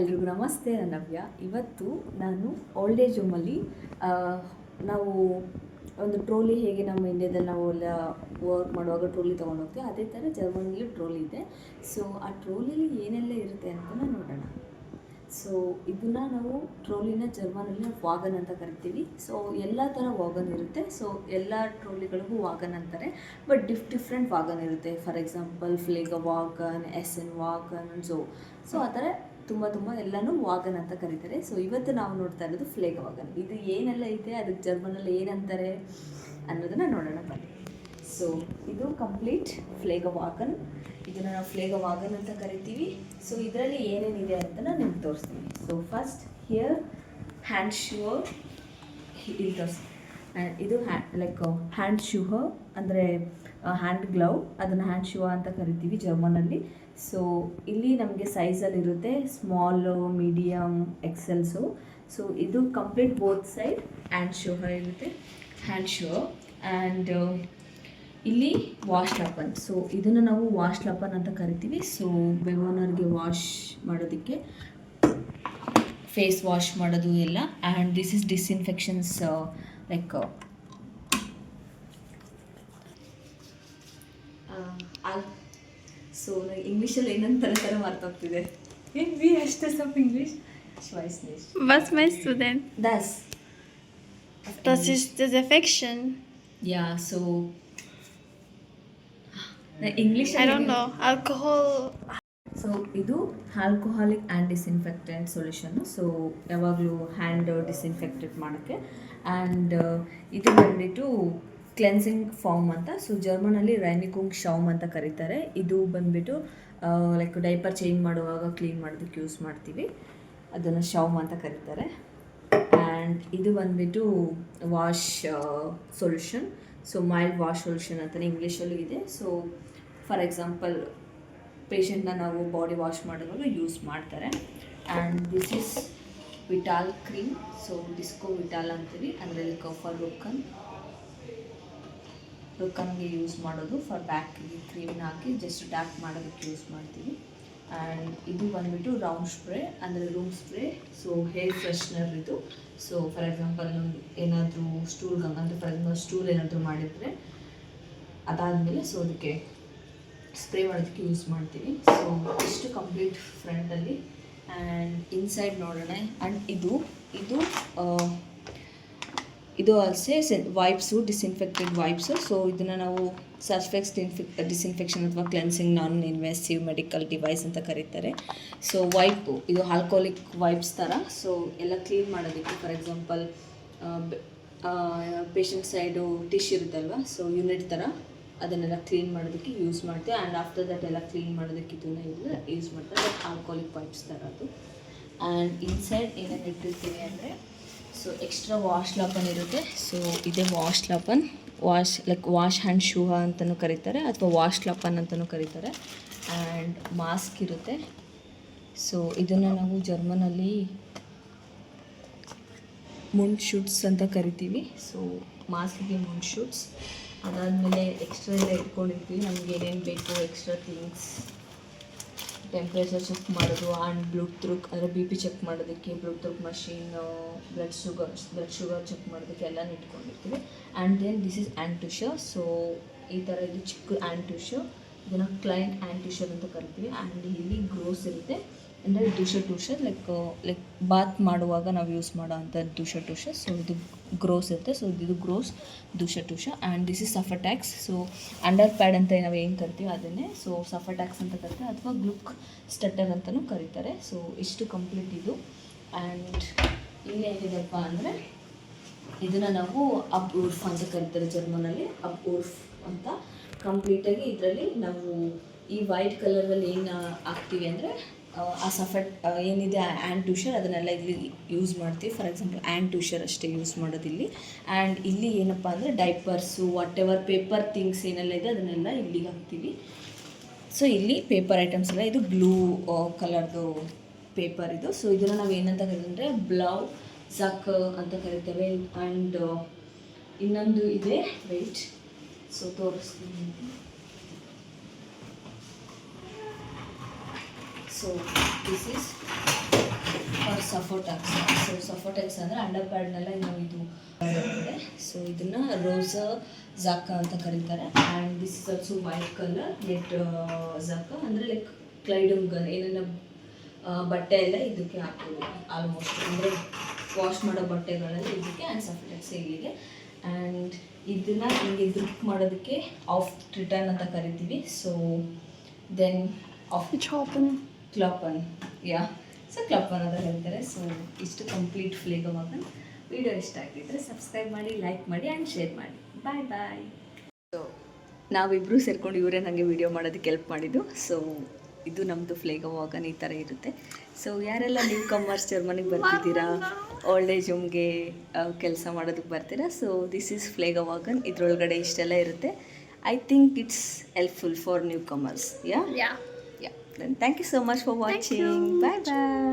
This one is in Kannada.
ಎಲ್ರಿಗೂ ನಮಸ್ತೆ. ನಾನು ನವ್ಯ. ಇವತ್ತು ನಾನು ಓಲ್ಡ್ ಏಜ್ ಹೋಮಲ್ಲಿ ನಾವು ಒಂದು ಟ್ರೋಲಿ ಹೇಗೆ ನಮ್ಮ ಇಂಡಿಯಾದಲ್ಲಿ ನಾವು ಎಲ್ಲ ವರ್ಕ್ ಮಾಡುವಾಗ ಟ್ರೋಲಿ ತೊಗೊಂಡು ಹೋಗ್ತೀವಿ, ಅದೇ ಥರ ಜರ್ಮನಿಲಿ ಟ್ರೋಲಿ ಇದೆ. ಸೊ ಆ ಟ್ರೋಲಿಲಿ ಏನೆಲ್ಲ ಇರುತ್ತೆ ಅಂತ ನೋಡೋಣ. ಸೊ ಇದನ್ನು ನಾವು ಟ್ರೋಲಿನ ಜರ್ಮನಲ್ಲಿ ವಾಗನ್ ಅಂತ ಕರಿತೀವಿ. ಸೊ ಎಲ್ಲ ಥರ ವಾಗನ್ ಇರುತ್ತೆ. ಸೊ ಎಲ್ಲ ಟ್ರೋಲಿಗಳಿಗೂ ವಾಗನ್ ಅಂತಾರೆ, ಬಟ್ ಡಿಫ್ರೆಂಟ್ ವಾಗನ್ ಇರುತ್ತೆ. ಫಾರ್ ಎಕ್ಸಾಂಪಲ್ ಫ್ಲೇಗ ವಾಗನ್, ಎನ್ ವಾಗನ್, ಸೊ ಆ ಥರ ತುಂಬ ಎಲ್ಲನೂ ವಾಗನ್ ಅಂತ ಕರೀತಾರೆ. ಸೊ ಇವತ್ತು ನಾವು ನೋಡ್ತಾ ಇರೋದು ಫ್ಲೇಗ ವಾಗನ್. ಇದು ಏನೆಲ್ಲ ಇದೆ, ಅದಕ್ಕೆ ಜರ್ಮನಲ್ಲಿ ಏನಂತಾರೆ ಅನ್ನೋದನ್ನು ನೋಡೋಣ ಬನ್ನಿ. ಸೊ ಇದು ಕಂಪ್ಲೀಟ್ ಫ್ಲೇಗ ವಾಗನ್. ಇದನ್ನು ನಾವು ಫ್ಲೇಗ ವಾಗನ್ ಅಂತ ಕರಿತೀವಿ. ಸೊ ಇದರಲ್ಲಿ ಏನೇನಿದೆ ಅಂತ ನಾನು ನಿಮ್ಗೆ ತೋರಿಸ್ತೀನಿ. ಸೊ ಫಸ್ಟ್ ಹಿಯರ್ ಹ್ಯಾಂಡ್ ಶೂವರ್ ಇಲ್ಲಿ ತೋರಿಸ್ತೀನಿ. ಇದು ಹ್ಯಾಂಡ್ ಶೂವರ್ ಅಂದರೆ ಹ್ಯಾಂಡ್ ಗ್ಲೌ, ಅದನ್ನು ಹ್ಯಾಂಡ್ ಶೂ ಅಂತ ಕರಿತೀವಿ ಜರ್ಮನಲ್ಲಿ. ಸೊ ಇಲ್ಲಿ ನಮಗೆ ಸೈಜಲ್ಲಿರುತ್ತೆ ಸ್ಮಾಲು, ಮೀಡಿಯಮ್, ಎಕ್ಸೆಲ್ಸು. ಸೊ ಇದು ಕಂಪ್ಲೀಟ್ ಬೋತ್ ಸೈಡ್ ಹ್ಯಾಂಡ್ ಶೂವರ್ ಇರುತ್ತೆ, ಹ್ಯಾಂಡ್ ಶೂವರ್. ಆ್ಯಂಡ್ ಇಲ್ಲಿ ವಾಶ್ ಲಪನ್. ಸೊ ಇದನ್ನು ನಾವು ವಾಶ್ ಲಪನ್ ಅಂತ ಕರಿತೀವಿ. ಸೊ ಬೆವನರ್ಗೆ ವಾಶ್ ಮಾಡೋದಕ್ಕೆ, ಫೇಸ್ ವಾಶ್ ಮಾಡೋದು ಎಲ್ಲ. ಆ್ಯಂಡ್ ದಿಸ್ ಇಸ್ ಡಿಸ್ಇನ್ಫೆಕ್ಷನ್ಸ್ ಲೈಕ್ ಸೊ ಇಂಗ್ಲೀಷಲ್ಲಿ ಏನಂತ ಥರ ಮಾರ್ತಾಗ್ತಿದೆ. ಏನು ಬಿ ಅಷ್ಟೇ ಸ್ವಲ್ಪ ಇಂಗ್ಲೀಷ್. Was meinst du denn? Das ist Desinfection. Yeah, so English I don't know. Alcohol. So ಇದು alcoholic and disinfectant solution. So ಯಾವಾಗಲೂ ಹ್ಯಾಂಡ್ ಡಿಸ್ಇನ್ಫೆಕ್ಟೆಡ್ ಮಾಡೋಕ್ಕೆ. ಆ್ಯಂಡ್ ಇದು ಬಂದುಬಿಟ್ಟು ಕ್ಲೆನ್ಸಿಂಗ್ ಫಾರ್ಮ್ ಅಂತ. ಸೊ ಜರ್ಮನಲ್ಲಿ ರೈನಿಕುಂಗ್ ಶೌಮ್ ಅಂತ ಕರೀತಾರೆ. ಇದು ಬಂದುಬಿಟ್ಟು ಲೈಕ್ ಡೈಪರ್ ಚೇಂಜ್ ಮಾಡುವಾಗ ಕ್ಲೀನ್ ಮಾಡೋದಕ್ಕೆ ಯೂಸ್ ಮಾಡ್ತೀವಿ, ಅದನ್ನು ಶೌಮ್ ಅಂತ ಕರೀತಾರೆ. ಆ್ಯಂಡ್ ಇದು ಬಂದುಬಿಟ್ಟು wash solution. So mild wash solution ಅಂತಲೇ ಇಂಗ್ಲೀಷಲ್ಲೂ ಇದೆ. ಸೊ ಫಾರ್ ಎಕ್ಸಾಂಪಲ್ ಪೇಷಂಟ್ನ ನಾವು ಬಾಡಿ ವಾಶ್ ಮಾಡುವಾಗ ಯೂಸ್ ಮಾಡ್ತಾರೆ. And this is vital cream. So disco vital ಅಂತೀವಿ, ಅಂದರೆ ಫಾರ್ ರುಕ್ಕನ್ಗೆ ಯೂಸ್ ಮಾಡೋದು. ಫಾರ್ ಬ್ಯಾಕ್ಗೆ ಕ್ರೀಮ್ನ ಹಾಕಿ ಜಸ್ಟ್ ಟ್ಯಾಪ್ ಮಾಡೋದಕ್ಕೆ ಯೂಸ್ ಮಾಡ್ತೀವಿ. ಆ್ಯಂಡ್ ಇದು ಬಂದುಬಿಟ್ಟು ರೌಂಡ್ ಸ್ಪ್ರೇ, ಅಂದರೆ room spray. So hair freshener ಇದು. ಸೊ ಫಾರ್ ಎಕ್ಸಾಂಪಲ್ ಏನಾದರೂ ಅಂದರೆ ಫಾರ್ ಎಕ್ಸಾಂಪಲ್ ಸ್ಟೂಲ್ ಏನಾದರೂ ಮಾಡಿದರೆ ಅದಾದಮೇಲೆ ಸೊ ಅದಕ್ಕೆ ಸ್ಪ್ರೇ ಮಾಡೋದಕ್ಕೆ ಯೂಸ್ ಮಾಡ್ತೀವಿ. ಸೊ ಇಷ್ಟು ಕಂಪ್ಲೀಟ್ ಫ್ರಂಟಲ್ಲಿ. ಆ್ಯಂಡ್ ಇನ್ಸೈಡ್ ನೋಡೋಣ. ಆ್ಯಂಡ್ ಇದು ಆಲ್ಸೆ ವೈಪ್ಸು, ಡಿಸ್ಇನ್ಫೆಕ್ಟೆಡ್ ವೈಪ್ಸು. ಸೊ ಇದನ್ನು ನಾವು ಸರ್ಫೆಕ್ಸ್ ಡಿಸ್ಇನ್ಫೆಕ್ಷನ್ ಅಥವಾ ಕ್ಲೆನ್ಸಿಂಗ್ ನಾನ್ ಇನ್ವೆಸಿವ್ ಮೆಡಿಕಲ್ ಡಿವೈಸ್ ಅಂತ ಕರೀತಾರೆ. ಸೊ ವೈಪು ಇದು ಆಲ್ಕೋಹಾಲಿಕ್ ವೈಪ್ಸ್ ಥರ. ಸೊ ಎಲ್ಲ ಕ್ಲೀನ್ ಮಾಡೋದಕ್ಕೆ, ಫಾರ್ ಎಕ್ಸಾಂಪಲ್ ಪೇಷಂಟ್ ಸೈಡು ಟಿಶ್ ಇರುತ್ತಲ್ವ, ಸೊ ಯೂನಿಟ್ ಥರ ಅದನ್ನೆಲ್ಲ ಕ್ಲೀನ್ ಮಾಡೋದಕ್ಕೆ ಯೂಸ್ ಮಾಡ್ತೀವಿ. ಆ್ಯಂಡ್ ಆಫ್ಟರ್ ದಟ್ ಎಲ್ಲ ಕ್ಲೀನ್ ಮಾಡೋದಕ್ಕೆ ಇದನ್ನು ಯೂಸ್ ಮಾಡ್ತಾರೆ. ಬಟ್ ಆಲ್ಕೋಹಾಲಿಕ್ ವೈಪ್ಸ್ ಥರ ಅದು. ಆ್ಯಂಡ್ ಇನ್ಸೈಡ್ ಏನೇನು ಇಟ್ಟಿರ್ತೀವಿ ಅಂದರೆ, ಸೊ ಎಕ್ಸ್ಟ್ರಾ ವಾಶ್ ಲಾಪನ್ ಇರುತ್ತೆ. ಸೊ ಇದೇ ವಾಶ್ ಲಾಪನ್, ವಾಶ್ ಹ್ಯಾಂಡ್ ಶೂ ಅಂತಲೂ ಕರೀತಾರೆ, ಅಥವಾ ವಾಶ್ ಲಾಪನ್ ಅಂತಲೂ ಕರೀತಾರೆ. ಆ್ಯಂಡ್ ಮಾಸ್ಕ್ ಇರುತ್ತೆ. ಸೊ ಇದನ್ನು ನಾವು ಜರ್ಮನಲ್ಲಿ ಮುಂಡ್ ಶೂಟ್ಸ್ ಅಂತ ಕರಿತೀವಿ. ಸೊ ಮಾಸ್ಕಿಗೆ ಮುಂಡ್ ಶೂಟ್ಸ್. ಅದಾದಮೇಲೆ ಎಕ್ಸ್ಟ್ರಾ ಎಲ್ಲ ಇಟ್ಕೊಂಡಿರ್ತೀವಿ, ನಮ್ಗೆ ಏನೇನು ಬೇಕು ಎಕ್ಸ್ಟ್ರಾ ಥಿಂಗ್ಸ್. ಟೆಂಪ್ರೇಚರ್ ಚೆಕ್ ಮಾಡೋದು, ಆ್ಯಂಡ್ ಬ್ಲಡ್ ಥ್ರುಕ್ ಅಂದರೆ ಬಿ ಪಿ ಚೆಕ್ ಮಾಡೋದಕ್ಕೆ ಬ್ಲಡ್ ಥ್ರುಕ್ ಮಷೀನ್, ಬ್ಲಡ್ ಶುಗರ್ ಚೆಕ್ ಮಾಡೋದಕ್ಕೆ ಎಲ್ಲನೂ ಇಟ್ಕೊಂಡಿರ್ತೀವಿ. ಆ್ಯಂಡ್ ದೆನ್ ದಿಸ್ ಇಸ್ ಆ್ಯಂಟುಷರ್. ಸೊ ಈ ಥರ ಇದು ಚಿಕ್ಕ ಆ್ಯಂಟುಷರ್, ಇದನ್ನು ಕ್ಲೈಂಟ್ ಆ್ಯಂಟುಷರ್ ಅಂತ ಕರಿತೀವಿ. ಆ್ಯಂಡ್ ಇಲ್ಲಿ ಗ್ರೋಸ್ ಇರುತ್ತೆ, ಅಂದರೆ ಟೂಷರ್ ಲೈಕ್ ಬಾತ್ ಮಾಡುವಾಗ ನಾವು ಯೂಸ್ ಮಾಡೋ ಅಂಥ ಟೂಷರ್. ಸೊ ಇದು ಗ್ರೋಸ್ ಇರುತ್ತೆ. ಸೊ ಇದು ಗ್ರೋಸ್ ಟೂಷರ್. ಆ್ಯಂಡ್ ದಿಸ್ ಇಸ್ ಸಫರ್ಟ್ಯಾಕ್ಸ್. ಸೊ ಅಂಡರ್ ಪ್ಯಾಡ್ ಅಂತ ನಾವು ಏನು ಕರಿತೀವಿ ಅದನ್ನೇ ಸೊ ಸಫರ್ಟ್ಯಾಕ್ಸ್ ಅಂತ ಕರಿತಾರೆ, ಅಥವಾ ಗ್ಲುಕ್ ಸ್ಟಟ್ಟರ್ ಅಂತಲೂ ಕರೀತಾರೆ. ಸೊ ಇಷ್ಟು ಕಂಪ್ಲೀಟ್ ಇದು. ಆ್ಯಂಡ್ ಇಲ್ಲಿ ಏನಿದೆಪ್ಪ ಅಂದರೆ, ಇದನ್ನು ನಾವು ಅಬ್ ಉರ್ಫ್ ಅಂತ ಕರೀತಾರೆ ಜರ್ಮನಲ್ಲಿ, ಅಬ್ ಉರ್ಫ್ ಅಂತ. ಕಂಪ್ಲೀಟಾಗಿ ಇದರಲ್ಲಿ ನಾವು ಈ ವೈಟ್ ಕಲರಲ್ಲಿ ಏನು ಹಾಕ್ತೀವಿ ಅಂದರೆ ಆ ಏನಿದೆ ಆ್ಯಂಟುಷರ್ ಅದನ್ನೆಲ್ಲ ಇಲ್ಲಿ ಯೂಸ್ ಮಾಡ್ತೀವಿ. ಫಾರ್ ಎಕ್ಸಾಂಪಲ್ ಆ್ಯಂಟುಷರ್ ಅಷ್ಟೇ ಯೂಸ್ ಮಾಡೋದಿಲ್ಲಿ. ಆ್ಯಂಡ್ ಇಲ್ಲಿ ಏನಪ್ಪ ಅಂದರೆ diapers, what ever paper things ಏನೆಲ್ಲ ಇದೆ ಅದನ್ನೆಲ್ಲ ಇಲ್ಲಿಗೆ ಹಾಕ್ತೀವಿ. ಸೊ ಇಲ್ಲಿ ಪೇಪರ್ ಐಟಮ್ಸ್ ಎಲ್ಲ, ಇದು ಬ್ಲೂ ಕಲರ್ದು ಪೇಪರ್ ಇದು. ಸೊ ಇದನ್ನು ನಾವು ಏನಂತ ಕರೀತೀವಿ ಬ್ಲೌ ಝಕ್ ಅಂತ ಕರಿತೇವೆ. ಆ್ಯಂಡ್ ಇನ್ನೊಂದು ಇದೆ, ವೆಯ್ಟ್, ಸೊ ತೋರಿಸ್ತೀನಿ. So this is ಸಫೋಟೆಕ್ಸ್. ಸೊ ಸಫೋಟೆಕ್ಸ್ ಅಂದರೆ ಅಂಡರ್ ಪ್ಯಾಡ್ನೆಲ್ಲ ನಾವು ಇದು ಬರುತ್ತೆ. ಸೊ ಇದನ್ನು ರೋಸ ಜಾಕ ಅಂತ ಕರೀತಾರೆ. And this is also white colour net ಜಾಕ, ಅಂದರೆ ಲೈಕ್ ಕ್ಲೈಡಂಗ್ ಏನೇನು ಬಟ್ಟೆ ಎಲ್ಲ ಇದಕ್ಕೆ ಹಾಕ್ಬೋದು ಆಲ್ಮೋಸ್ಟ್, ಅಂದರೆ ವಾಶ್ ಮಾಡೋ ಬಟ್ಟೆಗಳೆಲ್ಲ ಇದಕ್ಕೆ. ಆ್ಯಂಡ್ ಸಫೋಟೆಕ್ಸ್ ಇಲ್ಲಿಗೆ. ಆ್ಯಂಡ್ ಇದನ್ನು ಹಿಂಗೆ ಗ್ರಿಪ್ ಮಾಡೋದಕ್ಕೆ ಆಫ್ ರಿಟರ್ನ್ ಅಂತ ಕರಿತೀವಿ. ಸೊ ದೆನ್ ಆಫ್ ಕ್ಲಾಪನ್, ಯಾ, ಸೊ ಕ್ಲಾಪನ್ ಅಂತ ಹೇಳ್ತಾರೆ. ಸೊ ಇಷ್ಟು ಕಂಪ್ಲೀಟ್ ಫ್ಲೇಗರ್ ವಾಗನ್. ವಿಡಿಯೋ ಇಷ್ಟ ಆಗಿದ್ದರೆ ಸಬ್ಸ್ಕ್ರೈಬ್ ಮಾಡಿ, ಲೈಕ್ ಮಾಡಿ ಆ್ಯಂಡ್ ಶೇರ್ ಮಾಡಿ. ಬಾಯ್ ಬಾಯ್. ಸೊ ನಾವಿಬ್ಬರು ಸೇರ್ಕೊಂಡು ಇವರೇ ನನಗೆ ವಿಡಿಯೋ ಮಾಡೋದಕ್ಕೆ ಹೆಲ್ಪ್ ಮಾಡಿದ್ದು. ಸೊ ಇದು ನಮ್ಮದು ಫ್ಲೇಗರ್ ವಾಗನ್ ಈ ಥರ ಇರುತ್ತೆ. ಸೊ ಯಾರೆಲ್ಲ ನ್ಯೂ ಕಮರ್ಸ್ ಜರ್ಮನಿಗೆ ಬರ್ತಿದ್ದೀರಾ, ಓಲ್ಡ್ ಏಜ್ ಹೋಮ್ಗೆ ಕೆಲಸ ಮಾಡೋದಕ್ಕೆ ಬರ್ತೀರಾ, ಸೊ ದಿಸ್ ಈಸ್ ಫ್ಲೇಗರ್ ವಾಗನ್. ಇದರೊಳಗಡೆ ಇಷ್ಟೆಲ್ಲ ಇರುತ್ತೆ. I think it's helpful for new comers. Yeah, Yeah. then thank you so much for watching. Bye bye.